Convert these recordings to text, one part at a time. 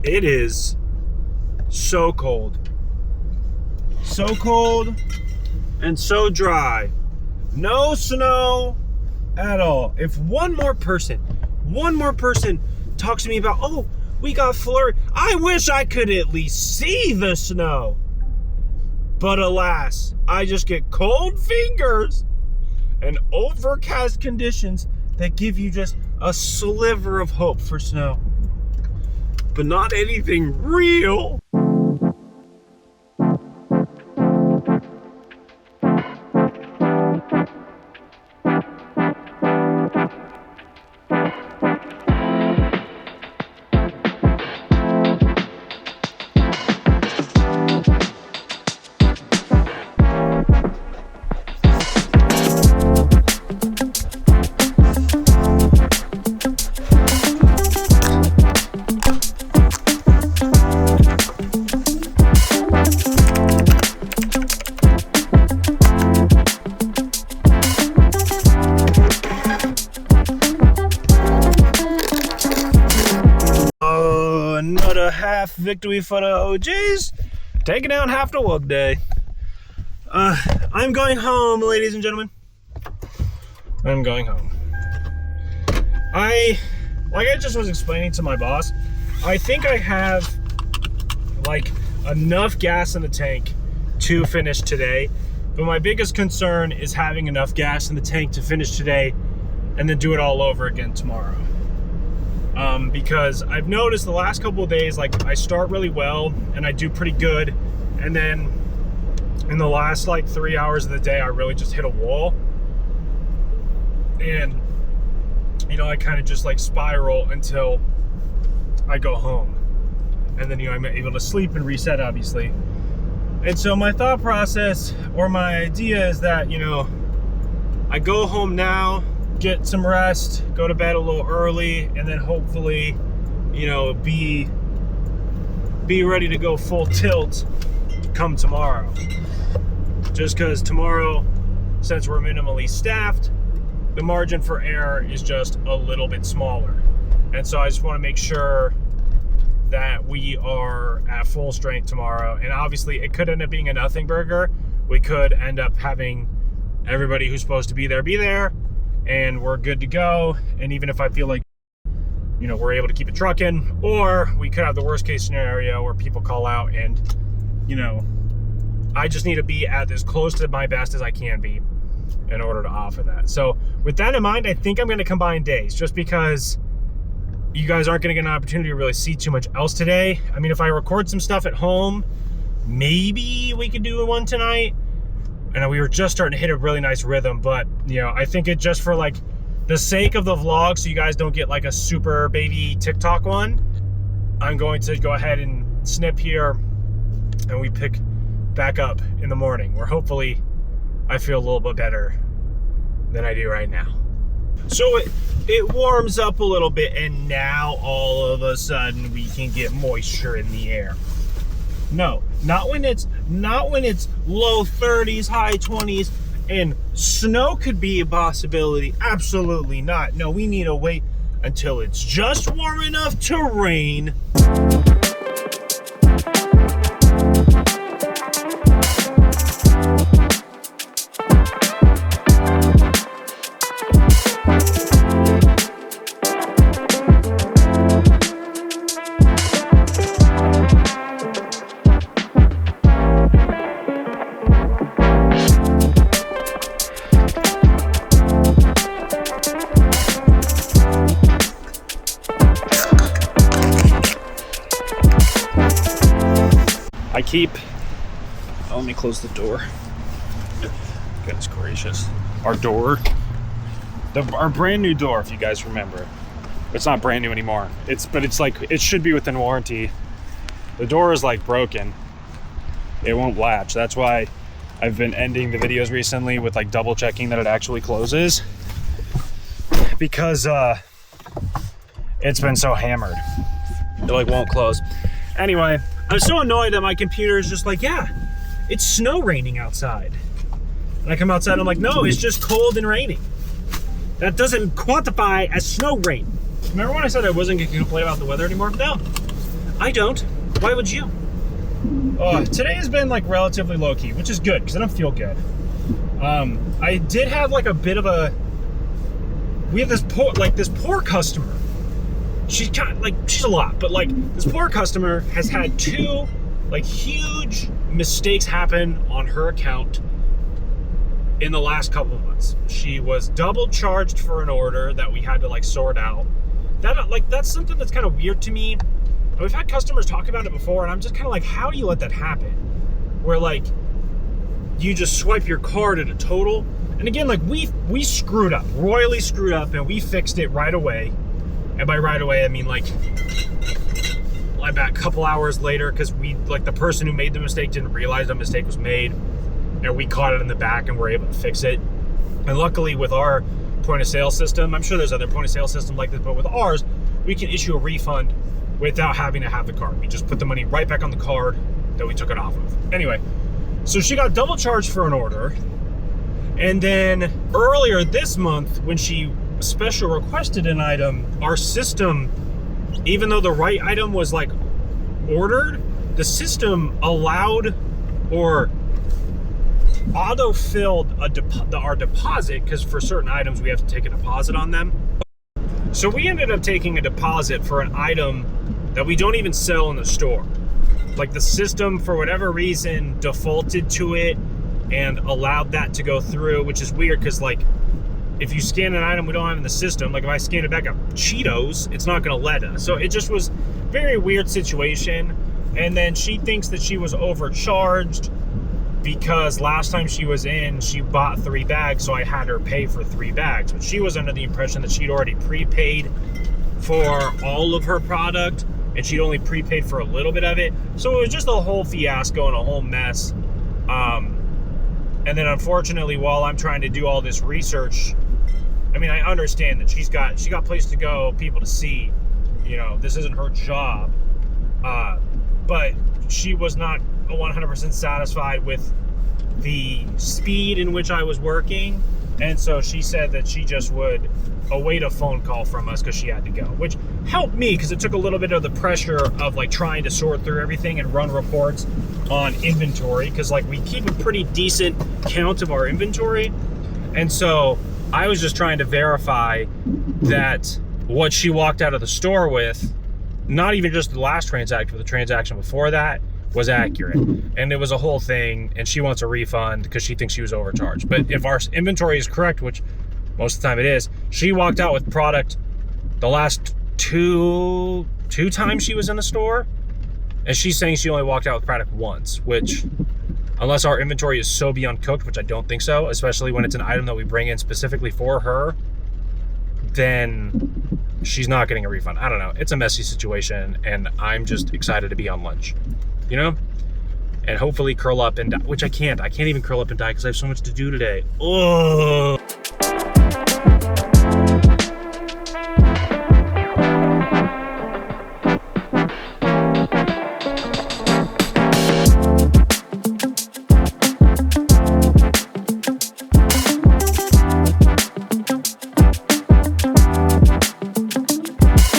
It is so cold. So cold and so dry. No snow at all. If one more person talks to me about, oh, we got flurry, I wish I could at least see the snow. But alas, I just get cold fingers and overcast conditions that give you just a sliver of hope for snow. But not anything real. Another half victory for the OGs, taking down half the work day. I'm going home, ladies and gentlemen. I'm going home. Like I just was explaining to my boss, I think I have like enough gas in the tank to finish today, but my biggest concern is having enough gas in the tank to finish today and then do it all over again tomorrow. Because I've noticed the last couple of days, like I start really well and I do pretty good, and then in the last like 3 hours of the day I really just hit a wall, and you know, I kind of just like spiral until I go home, and then, you know, I'm able to sleep and reset, obviously. And so my thought process, or my idea, is that, you know, I go home now, get some rest, go to bed a little early, and then hopefully, you know, be ready to go full tilt come tomorrow. Just because tomorrow, since we're minimally staffed, the margin for error is just a little bit smaller. And so I just want to make sure that we are at full strength tomorrow. And obviously it could end up being a nothing burger. We could end up having everybody who's supposed to be there, and we're good to go. And even if I feel like, you know, we're able to keep it trucking, or we could have the worst case scenario where people call out, and, you know, I just need to be at as close to my best as I can be in order to offer that. So with that in mind, I think I'm going to combine days, just because you guys aren't going to get an opportunity to really see too much else today. I mean, if I record some stuff at home, maybe we could do one tonight. And we were just starting to hit a really nice rhythm, but, you know, I think it just for like the sake of the vlog, so you guys don't get like a super baby TikTok one, I'm going to go ahead and snip here, and we pick back up in the morning, where hopefully I feel a little bit better than I do right now. So it warms up a little bit, and now all of a sudden we can get moisture in the air. No, not when it's low 30s, high 20s, and snow could be a possibility. Absolutely not. No, we need to wait until it's just warm enough to rain. Let me close the door. Goodness gracious. Our door, our brand new door, if you guys remember. It's not brand new anymore. But it's like, it should be within warranty. The door is like broken. It won't latch. That's why I've been ending the videos recently with like double checking that it actually closes, because it's been so hammered. It like won't close. Anyway, I'm so annoyed that my computer is just like, yeah, it's snow raining outside. And I come outside and I'm like, no, it's just cold and raining. That doesn't quantify as snow rain. Remember when I said I wasn't going to complain about the weather anymore? No. I don't. Why would you? Today has been like relatively low key, which is good because I don't feel good. I did have like a bit of a. We have this poor customer. She's she's a lot, but like this poor customer has had 2 like huge mistakes happen on her account in the last couple of months. She was double charged for an order that we had to like sort out. That's something that's kind of weird to me. We've had customers talk about it before, and I'm just kind of like, how do you let that happen? Where like you just swipe your card at a total, and again, like we screwed up, royally screwed up, and we fixed it right away. And by right away, I mean like a couple hours later, because the person who made the mistake didn't realize the mistake was made, and we caught it in the back and were able to fix it. And luckily with our point of sale system, I'm sure there's other point of sale systems like this, but with ours, we can issue a refund without having to have the card. We just put the money right back on the card that we took it off of. Anyway, so she got double charged for an order. And then earlier this month, when she special requested an item, our system, even though the right item was like ordered, the system allowed or auto-filled our deposit, because for certain items we have to take a deposit on them. So we ended up taking a deposit for an item that we don't even sell in the store. Like the system, for whatever reason, defaulted to it and allowed that to go through, which is weird because like if you scan an item we don't have in the system, like if I scan a bag of Cheetos, it's not going to let us. So it just was very weird situation. And then she thinks that she was overcharged because last time she was in, she bought 3 bags, so I had her pay for 3 bags. But she was under the impression that she'd already prepaid for all of her product, and she'd only prepaid for a little bit of it. So it was just a whole fiasco and a whole mess. And then unfortunately, while I'm trying to do all this research, I mean, I understand that she got places to go, people to see, you know, this isn't her job. But she was not 100% satisfied with the speed in which I was working. And so she said that she just would await a phone call from us because she had to go, which helped me because it took a little bit of the pressure of like trying to sort through everything and run reports on inventory, because like we keep a pretty decent count of our inventory. And so I was just trying to verify that what she walked out of the store with, not even just the last transaction, but the transaction before that, was accurate. And it was a whole thing, and she wants a refund because she thinks she was overcharged. But if our inventory is correct, which most of the time it is, she walked out with product the last two times she was in the store, and she's saying she only walked out with product once, which, unless our inventory is so beyond cooked, which I don't think so, especially when it's an item that we bring in specifically for her, then she's not getting a refund. I don't know. It's a messy situation, and I'm just excited to be on lunch, you know? And hopefully curl up and die, which I can't. I can't even curl up and die because I have so much to do today. Oh.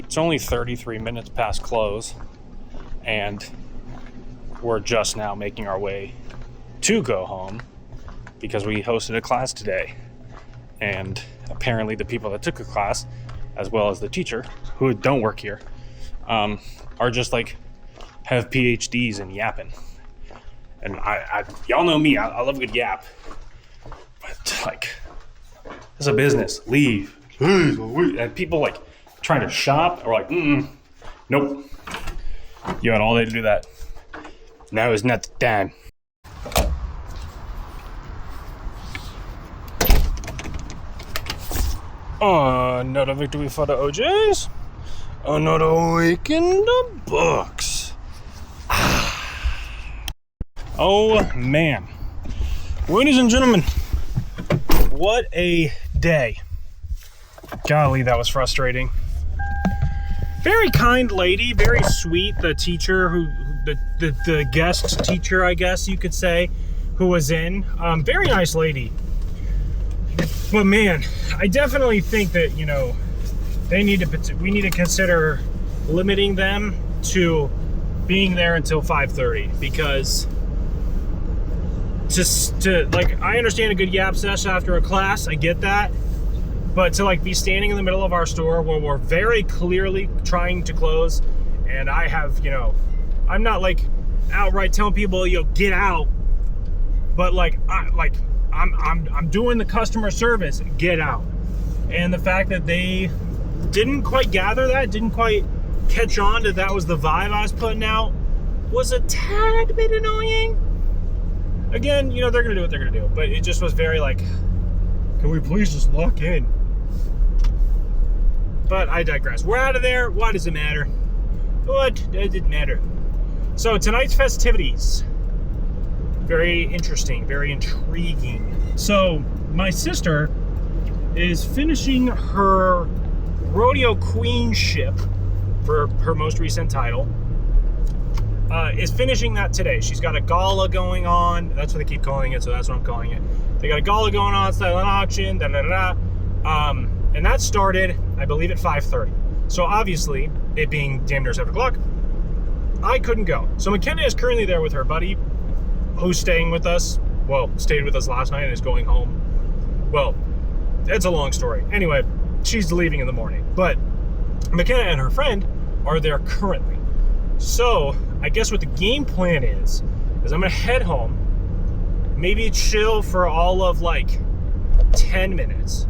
It's only 33 minutes past close, and we're just now making our way to go home because we hosted a class today. And apparently the people that took the class, as well as the teacher, who don't work here, are just like, have PhDs in yapping. And I y'all know me, I love a good yap. But like, it's a business, leave. And people like trying to shop or like, nope. You had all day to do that. Now is not the time. Another victory for the OJs. Another week in the books. Oh man. Ladies and gentlemen, what a day. Golly, that was frustrating. Very kind lady, very sweet. The teacher the guest teacher, I guess you could say, who was in. Very nice lady. But man, I definitely think that, you know, we need to consider limiting them to being there until 5:30 because just to like, I understand a good yap session after a class, I get that, but to like be standing in the middle of our store where we're very clearly trying to close, and I have, you know, I'm not like outright telling people, you know, get out, but like I'm doing the customer service, get out. And the fact that they didn't quite gather that, didn't quite catch on that that was the vibe I was putting out, was a tad bit annoying. Again, you know, they're gonna do what they're gonna do, but it just was very like, can we please just lock in? But I digress. We're out of there. Why does it matter? What does it matter? So tonight's festivities, very interesting, very intriguing. So my sister is finishing her rodeo queenship for her most recent title. Is finishing that today. She's got a gala going on. That's what they keep calling it, so that's what I'm calling it. They got a gala going on, silent auction, and that started, I believe, at 5:30. So obviously, it being damn near 7 o'clock, I couldn't go. So McKenna is currently there with her buddy, who's staying with us. Well, stayed with us last night and is going home. Well, it's a long story. Anyway, she's leaving in the morning. But McKenna and her friend are there currently. So I guess what the game plan is I'm gonna head home, maybe chill for all of like 10 minutes,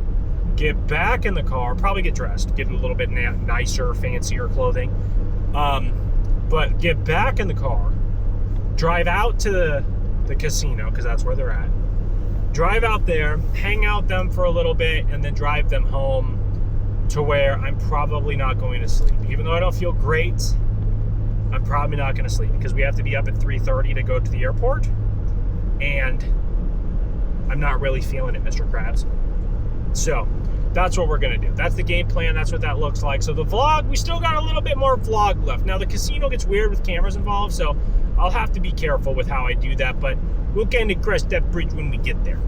get back in the car, probably get dressed, get a little bit nicer, fancier clothing, but get back in the car, drive out to the casino, because that's where they're at, drive out there, hang out them for a little bit, and then drive them home to where I'm probably not going to sleep. Even though I don't feel great, I'm probably not going to sleep because we have to be up at 3:30 to go to the airport, and I'm not really feeling it, Mr. Krabs. So that's what we're going to do. That's the game plan. That's what that looks like. So the vlog, we still got a little bit more vlog left. Now the casino gets weird with cameras involved, so I'll have to be careful with how I do that, but we'll kind of cross that bridge when we get there.